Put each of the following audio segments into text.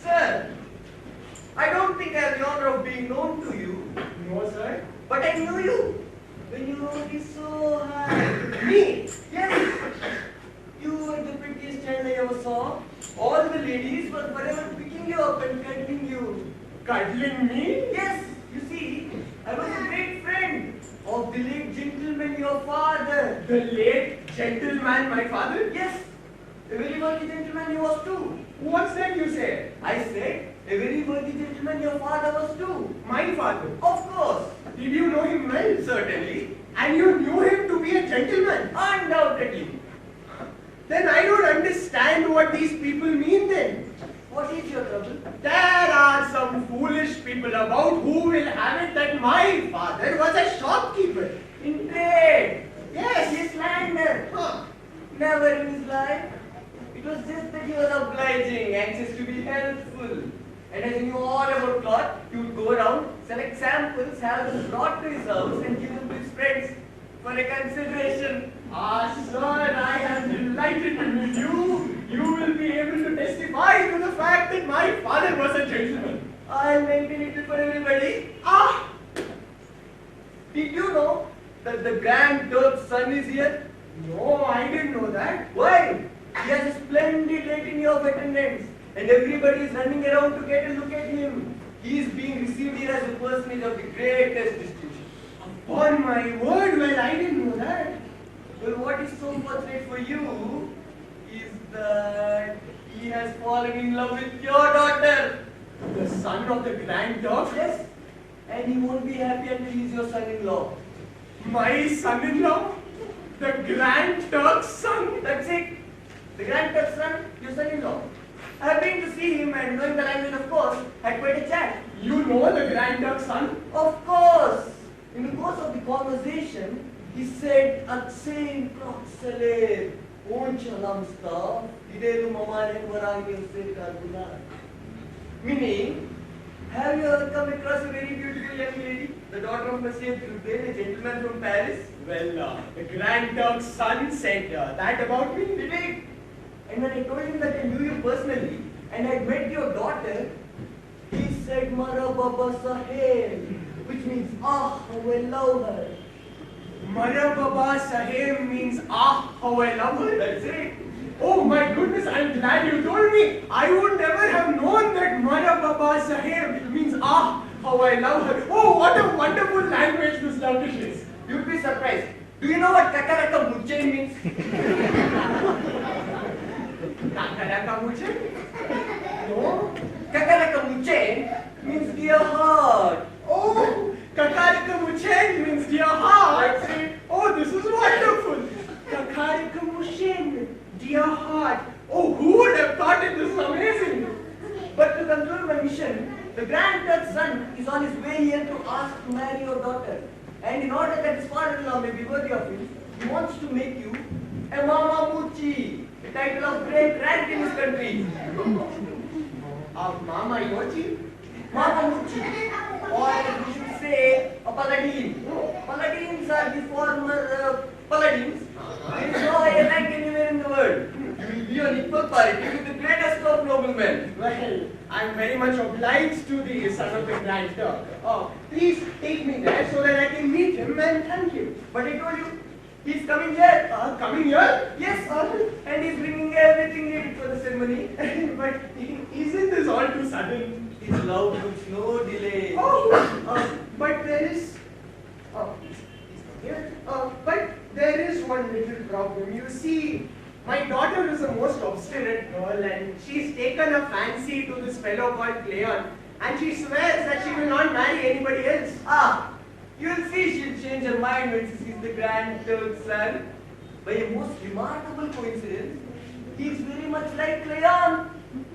Sir, I don't think I have the honor of being known to you. No, sir. But I knew you when you were so high. Me? Yes. You were the prettiest child I ever saw. All the ladies were forever picking you up and cuddling you. Cuddling me? Yes. You see, I was a great friend of the late gentleman, your father. The late gentleman, my father? Yes. A very worthy gentleman he was too. What's that you say? I said, a very worthy gentleman your father was too. My father? Of course. Did you know him well? Certainly. And you knew him to be a gentleman? Undoubtedly. Then I don't understand what these people mean then. What is your trouble? There are some foolish people about who will have it that my father was a shopkeeper. In trade. Yes. He slandered. Huh. Never in his life. It was just that he was obliging, anxious to be helpful. And as he knew all about cloth, he would go around, select samples, have them brought to his house and give them to his friends for a consideration. Ah, sir, I am delighted to meet you. You will be able to testify to the fact that my father was a gentleman. I'll maintain it for everybody. Ah! Did you know that the Grand Turk's son is here? No, I didn't know that. Why? He has a splendid retinue of attendants, and everybody is running around to get a look at him. He is being received here as a personage of the greatest distinction. Upon my word, well, I didn't know that. Well, what is so fortunate for you is that he has fallen in love with your daughter. The son of the Grand Turk? Yes, and he won't be happy until he is your son-in-law. My son-in-law? The Grand Turk's son? That's it. The Grand Turk's son, your son-in-law. I have been to see him and knowing the language, of course, had quite a chat. You know the Grand Turk's son? Of course. In the course of the conversation, he said, Aksein Proxale, Onchalamsta, Idelu Mamare Varangi Se Karbuna. Meaning, have you ever come across a very beautiful young lady, the daughter of Monsieur Trudel, a gentleman from Paris? Well, the Grand Turk's son said that about me. Did he? And when I told him that I knew you personally and had met your daughter, he said, Mara Baba Sahel, which means, ah, how I love her. Mara Baba Saheb means, ah, how I love her. That's it. Oh my goodness, I'm glad you told me. I would never have known that Mara Baba Saheb means, ah, how I love her. Oh, what a wonderful language this Turkish is. You'd be surprised. Do you know what Kakaraka Muche means? Kakaraka Muche? No? Kakaraka Muche means dear heart. Oh, Kakaraka Muche means dear heart. That's it. Oh, this is wonderful. Kakaraka Muche, dear heart. Oh, who would have thought it? This is amazing. But to conclude my mission, the Grand Turk's son is on his way here to ask to marry your daughter. And in order that his father-in-law may be worthy of it, he wants to make you a Mama Muchi, a title of great rank in his country. Mama Yochi? Mama Muchi, or we should say a paladin. Paladins are the former paladins. There is no higher rank anywhere in the world. You will be on equal parity with the greatest of noblemen. Well, I'm very much obliged to the son of the Grand Turk. Oh, please take me there so that I can meet him and thank him. But I told you, he's coming here. Coming here? Yes, and he's bringing everything needed for the ceremony. But isn't this all too sudden? His love gives no delay. Oh, but there is... he's not here. But there is one little problem. You see, my daughter is a most obstinate girl and she's taken a fancy to this fellow called Cleon and she swears that she will not marry anybody else. You'll see she'll change her mind when she sees the Grand Turk's son. By a most remarkable coincidence, he is very much like Cleon,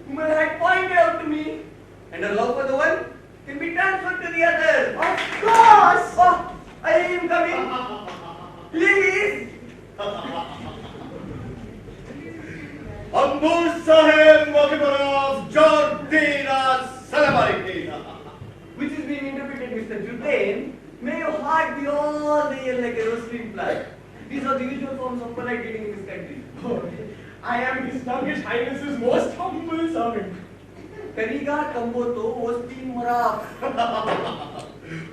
whom I had pointed out to me. And her love for the one can be transferred to the other. Of course! Oh, I am coming. Please. Ambu Sahib Mokibarov Jordina Salamarikina. Which is being interpreted, Mr. Jutain, may your heart be all the year like a roasting plant. These are the usual forms of polite greeting in this country. Oh, I am His Turkish Highness's most humble servant. Kariga Kamboto Ostin Marak.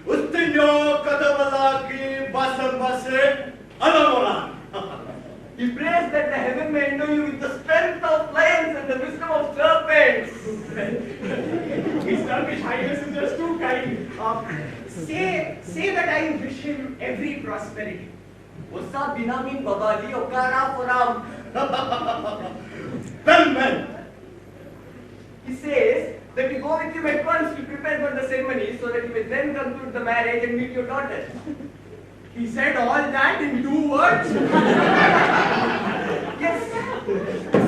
Ustinyo Kadamalaki Basambase Alamoran. He prays that the heaven may endow you with the strength of lions and the wisdom of serpents. His Turkish Highness is just too kind. Say that I wish him every prosperity. Wasa binamin babali o kara foram. Well. He says that you go with him at once to prepare for the ceremony so that you may then conclude the marriage and meet your daughter. He said all that in 2 words. Yes.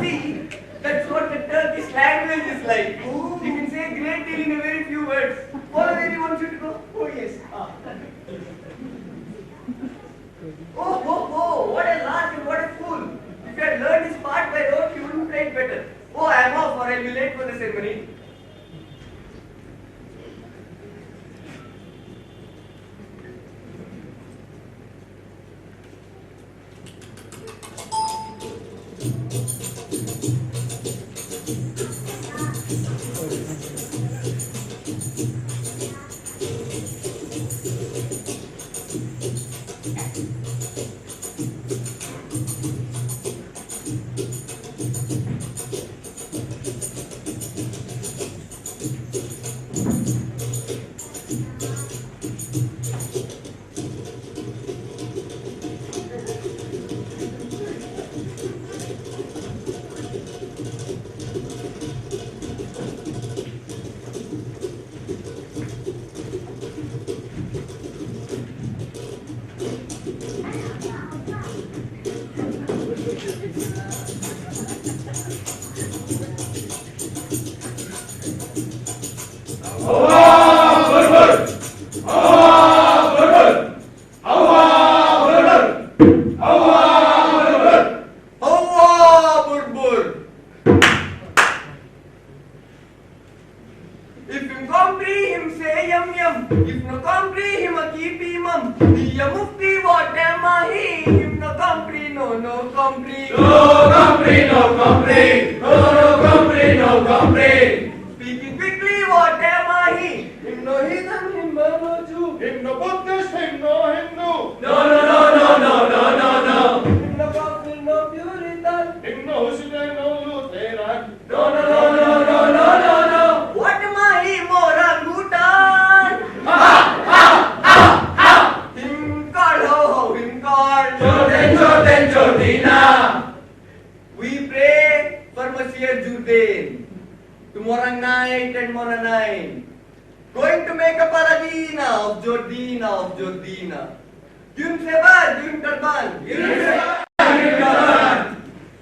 See, that's what the Turkish language is like. You can say a great deal in a very few words. Follow where he wants you to go. Oh yes. Oh, what a lark and what a fool. If you had learned his part by rote, you wouldn't play it better. Oh, I am off or I'll be late for the ceremony. If him compre him say yum yum. If no compre him a keep him Diya mufti what am I? Him no compre no compre. No compre. No compre. Speaking quickly what am I? Him no heathen him no Jew. Him no Buddhist, him no Hindu. No. Him no prophet no Puritan. Him no Hussein, no Lutheran. No. What am I? Morangutan. Him called him called. Jordan. We pray for Monsieur Jourdain. Tomorrow night and tomorrow night. Going to make a paradina of Jordina. Give him sebar, give him turban.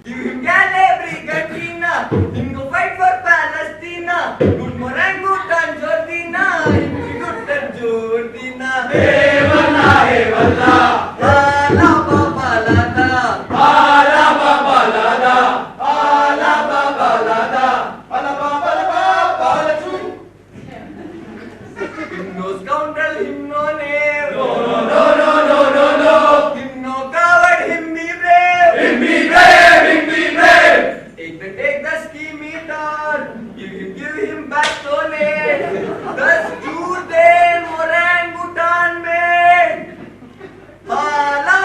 Give him Galabri, Katrina. Him go fight for Palestina. Good Morangutan, Jordina. Him be good at Jordina. Hey Wallah. Him no scoundrel, him no knave. No. Him no coward, him be brave. Him be brave. Take the ski meter. Give him back so late. Thus Jourdain Morangutan made. Hala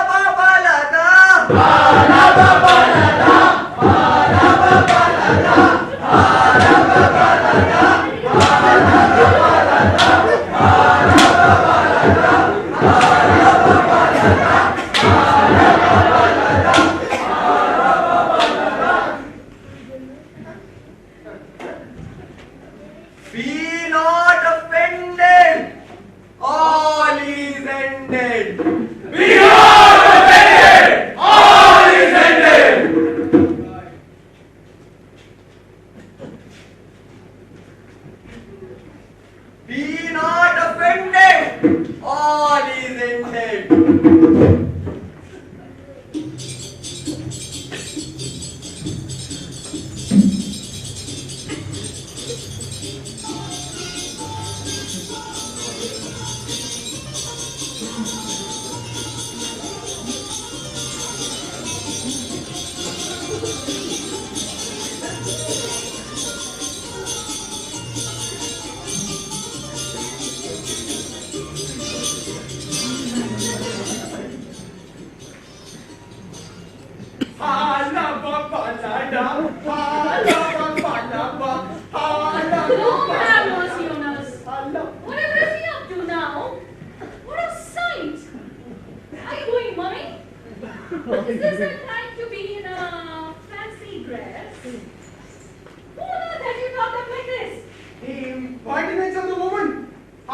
Be not offended. All is ended. Be not offended. All is ended. Be not offended. All is ended.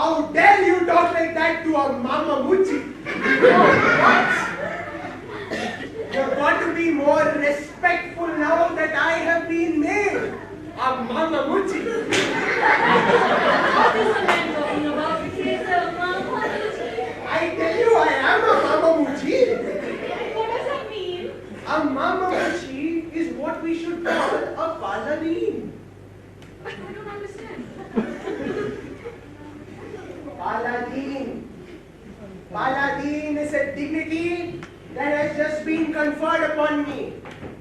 How dare you talk like that to a Mama Muchi? What? You've got to be more respectful now that I have been made a Mama Muchi. What is the man talking about? He is a Mama Muchi. I tell you, I am a Mama Muchi. What does that mean? A Mama Muchi is what we should call a paladin. I don't understand. Paladin. Paladin is a dignity that has just been conferred upon me.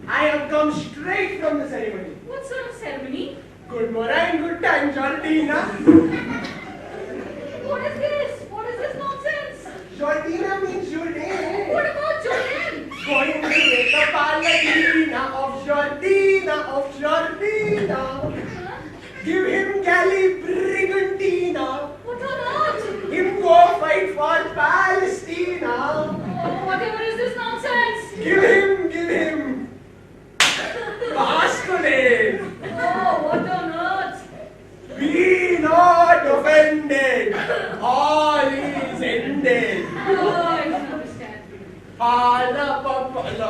I have come straight from the ceremony. What sort of ceremony? Good morning, good time, Jordina. What is this? What is this nonsense? Jordina means Jordan. What about Jordan? Going to make a Paladina of Jordina. Huh? Give him Galley Brigantina. What on earth? Him go fight for Palestina. Oh, whatever is this nonsense? Give him Basculate. Oh, what on earth? Be not offended. All is ended. Oh, I don't understand. Hala papa la